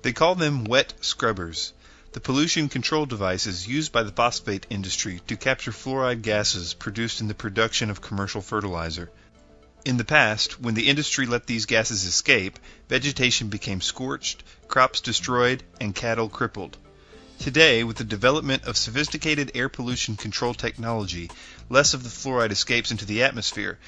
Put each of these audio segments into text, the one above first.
They call them wet scrubbers, the pollution control devices used by the phosphate industry to capture fluoride gases produced in the production of commercial fertilizer. In the past, when the industry let these gases escape, vegetation became scorched, crops destroyed, and cattle crippled. Today, with the development of sophisticated air pollution control technology, less of the fluoride escapes into the atmosphere,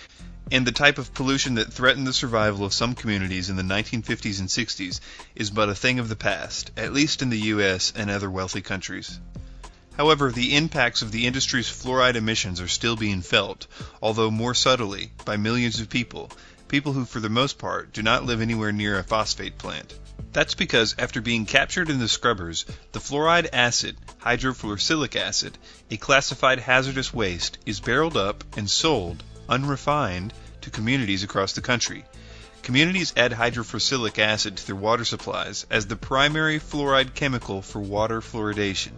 and the type of pollution that threatened the survival of some communities in the 1950s and 60s is but a thing of the past, at least in the U.S. and other wealthy countries. However, the impacts of the industry's fluoride emissions are still being felt, although more subtly, by millions of people who for the most part do not live anywhere near a phosphate plant. That's because after being captured in the scrubbers, the fluoride acid, hydrofluorosilicic acid, a classified hazardous waste, is barreled up and sold, unrefined, to communities across the country. Communities add hydrofluorosilicic acid to their water supplies as the primary fluoride chemical for water fluoridation.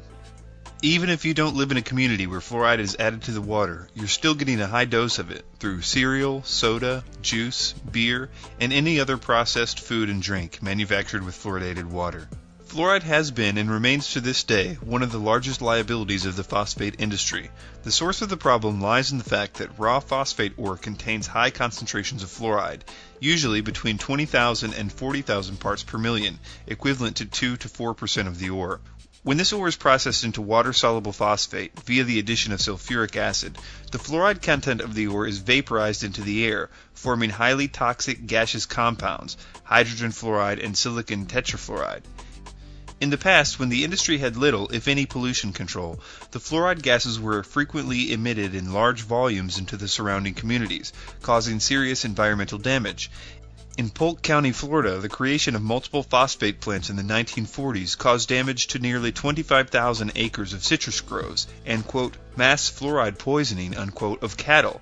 Even if you don't live in a community where fluoride is added to the water, you're still getting a high dose of it through cereal, soda, juice, beer, and any other processed food and drink manufactured with fluoridated water. Fluoride has been and remains to this day one of the largest liabilities of the phosphate industry. The source of the problem lies in the fact that raw phosphate ore contains high concentrations of fluoride, usually between 20,000 and 40,000 parts per million, equivalent to 2 to 4% of the ore. When this ore is processed into water-soluble phosphate via the addition of sulfuric acid, the fluoride content of the ore is vaporized into the air, forming highly toxic gaseous compounds, hydrogen fluoride and silicon tetrafluoride. In the past, when the industry had little, if any, pollution control, the fluoride gases were frequently emitted in large volumes into the surrounding communities, causing serious environmental damage. In Polk County, Florida, the creation of multiple phosphate plants in the 1940s caused damage to nearly 25,000 acres of citrus groves and, quote, mass fluoride poisoning, unquote, of cattle.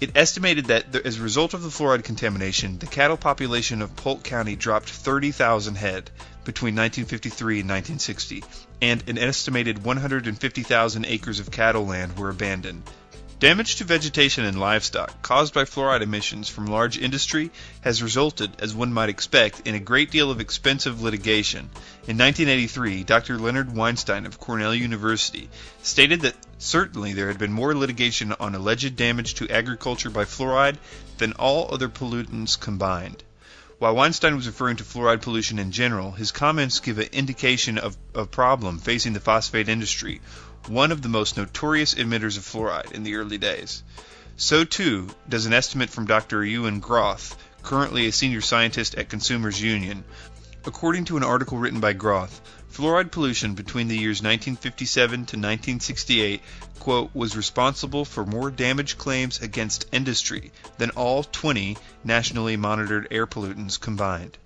It estimated that as a result of the fluoride contamination, the cattle population of Polk County dropped 30,000 head between 1953 and 1960, and an estimated 150,000 acres of cattle land were abandoned. Damage to vegetation and livestock caused by fluoride emissions from large industry has resulted, as one might expect, in a great deal of expensive litigation. In 1983, Dr. Leonard Weinstein of Cornell University stated that certainly there had been more litigation on alleged damage to agriculture by fluoride than all other pollutants combined. While Weinstein was referring to fluoride pollution in general, his comments give an indication of a problem facing the phosphate industry, one of the most notorious emitters of fluoride in the early days. So too does an estimate from Dr. Ewan Groth, currently a senior scientist at Consumers Union. According to an article written by Groth, fluoride pollution between the years 1957 to 1968, quote, was responsible for more damage claims against industry than all 20 nationally monitored air pollutants combined.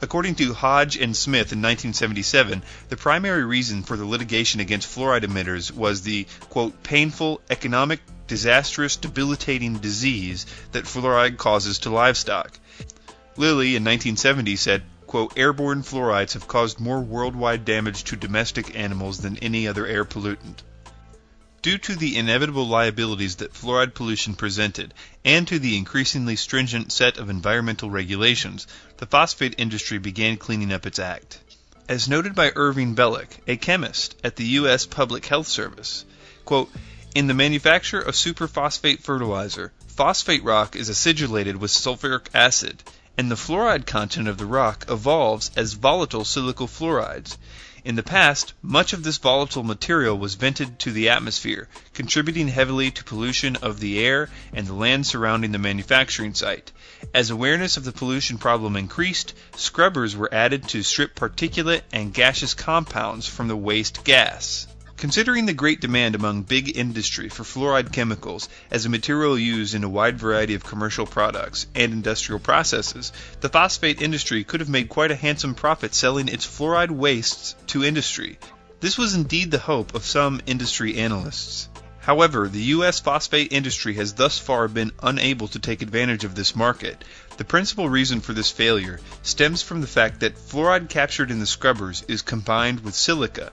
According to Hodge and Smith in 1977, the primary reason for the litigation against fluoride emitters was the, quote, painful, economic, disastrous, debilitating disease that fluoride causes to livestock. Lilly in 1970 said, quote, airborne fluorides have caused more worldwide damage to domestic animals than any other air pollutant. Due to the inevitable liabilities that fluoride pollution presented, and to the increasingly stringent set of environmental regulations, the phosphate industry began cleaning up its act. As noted by Irving Bellick, a chemist at the U.S. Public Health Service, quote, in the manufacture of superphosphate fertilizer, phosphate rock is acidulated with sulfuric acid, and the fluoride content of the rock evolves as volatile silical fluorides. In the past, much of this volatile material was vented to the atmosphere, contributing heavily to pollution of the air and the land surrounding the manufacturing site. As awareness of the pollution problem increased, scrubbers were added to strip particulate and gaseous compounds from the waste gas. Considering the great demand among big industry for fluoride chemicals as a material used in a wide variety of commercial products and industrial processes, the phosphate industry could have made quite a handsome profit selling its fluoride wastes to industry. This was indeed the hope of some industry analysts. However, the U.S. phosphate industry has thus far been unable to take advantage of this market. The principal reason for this failure stems from the fact that fluoride captured in the scrubbers is combined with silica.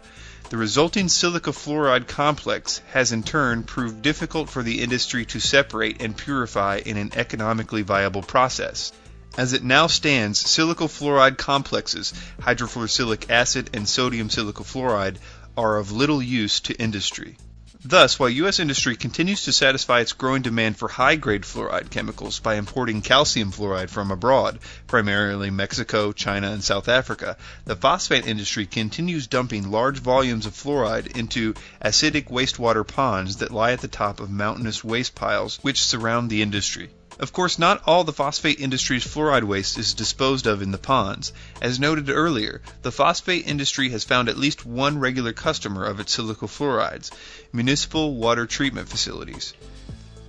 The resulting silica fluoride complex has in turn proved difficult for the industry to separate and purify in an economically viable process. As it now stands, silicofluoride complexes, hydrofluorosilicic acid and sodium silicofluoride, are of little use to industry. Thus, while U.S. industry continues to satisfy its growing demand for high-grade fluoride chemicals by importing calcium fluoride from abroad, primarily Mexico, China, and South Africa, the phosphate industry continues dumping large volumes of fluoride into acidic wastewater ponds that lie at the top of mountainous waste piles which surround the industry. Of course, not all the phosphate industry's fluoride waste is disposed of in the ponds. As noted earlier, the phosphate industry has found at least one regular customer of its silicofluorides: municipal water treatment facilities.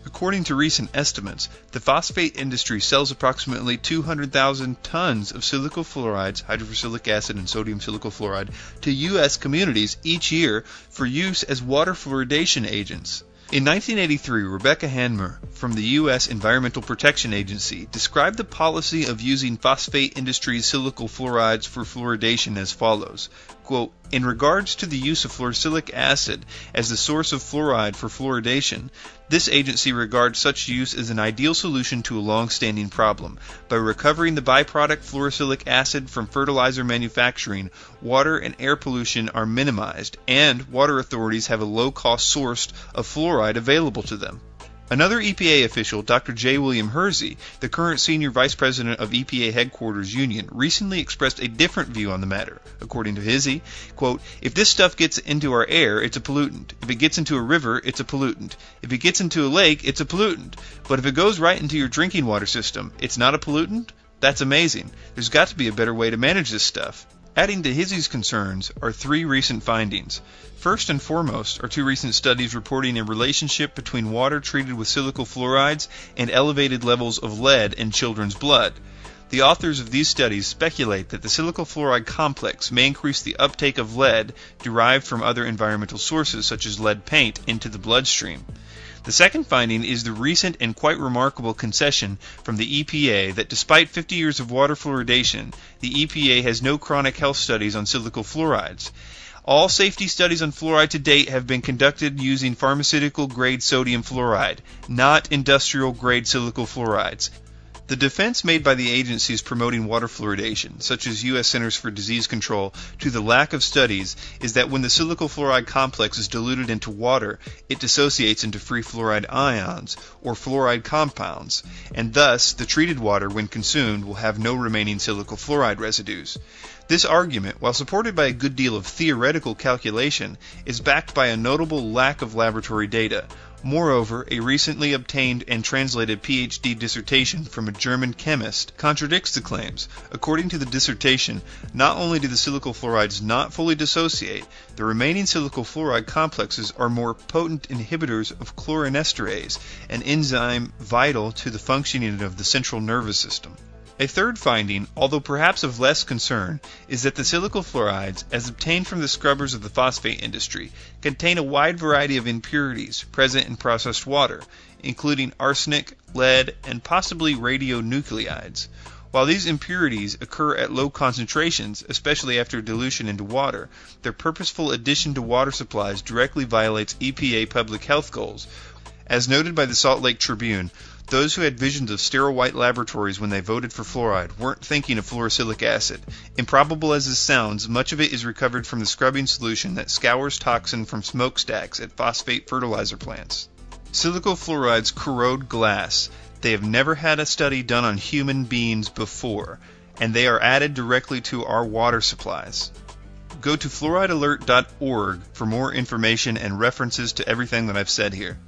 According to recent estimates, the phosphate industry sells approximately 200,000 tons of silicofluorides, hydrofluorosilicic acid, and sodium silicofluoride to U.S. communities each year for use as water fluoridation agents. In 1983, Rebecca Hanmer from the U.S. Environmental Protection Agency described the policy of using phosphate industry's silicofluorides for fluoridation as follows, quote, "In regards to the use of fluorosilicic acid as the source of fluoride for fluoridation, this agency regards such use as an ideal solution to a long-standing problem. By recovering the byproduct fluorosilicic acid from fertilizer manufacturing, water and air pollution are minimized, and water authorities have a low-cost source of fluoride available to them." Another EPA official, Dr. J. William Hersey, the current Senior Vice President of EPA Headquarters Union, recently expressed a different view on the matter. According to Hersey, quote, "If this stuff gets into our air, it's a pollutant. If it gets into a river, it's a pollutant. If it gets into a lake, it's a pollutant. But if it goes right into your drinking water system, it's not a pollutant? That's amazing. There's got to be a better way to manage this stuff." Adding to Hersey's concerns are three recent findings. First and foremost are two recent studies reporting a relationship between water treated with silicofluorides and elevated levels of lead in children's blood. The authors of these studies speculate that the silicofluoride complex may increase the uptake of lead derived from other environmental sources such as lead paint into the bloodstream. The second finding is the recent and quite remarkable concession from the EPA that despite 50 years of water fluoridation, the EPA has no chronic health studies on silicofluorides. All safety studies on fluoride to date have been conducted using pharmaceutical-grade sodium fluoride, not industrial-grade silicofluorides. The defense made by the agencies promoting water fluoridation, such as U.S. Centers for Disease Control, to the lack of studies is that when the silicofluoride complex is diluted into water, it dissociates into free fluoride ions, or fluoride compounds, and thus the treated water, when consumed, will have no remaining silicofluoride residues. This argument, while supported by a good deal of theoretical calculation, is backed by a notable lack of laboratory data. Moreover, a recently obtained and translated PhD dissertation from a German chemist contradicts the claims. According to the dissertation, not only do the silicofluorides not fully dissociate, the remaining silicofluoride complexes are more potent inhibitors of chlorinesterase, an enzyme vital to the functioning of the central nervous system. A third finding, although perhaps of less concern, is that the silicofluorides, as obtained from the scrubbers of the phosphate industry, contain a wide variety of impurities present in processed water, including arsenic, lead, and possibly radionuclides. While these impurities occur at low concentrations, especially after dilution into water, their purposeful addition to water supplies directly violates EPA public health goals. As noted by the Salt Lake Tribune, those who had visions of sterile white laboratories when they voted for fluoride weren't thinking of fluorosilicic acid. Improbable as this sounds, much of it is recovered from the scrubbing solution that scours toxin from smokestacks at phosphate fertilizer plants. Silicofluorides corrode glass. They have never had a study done on human beings before, and they are added directly to our water supplies. Go to fluoridealert.org for more information and references to everything that I've said here.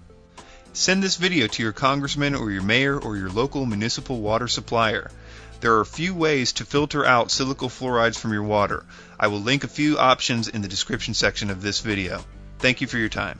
Send this video to your congressman or your mayor or your local municipal water supplier. There are a few ways to filter out silicofluorides from your water. I will link a few options in the description section of this video. Thank you for your time.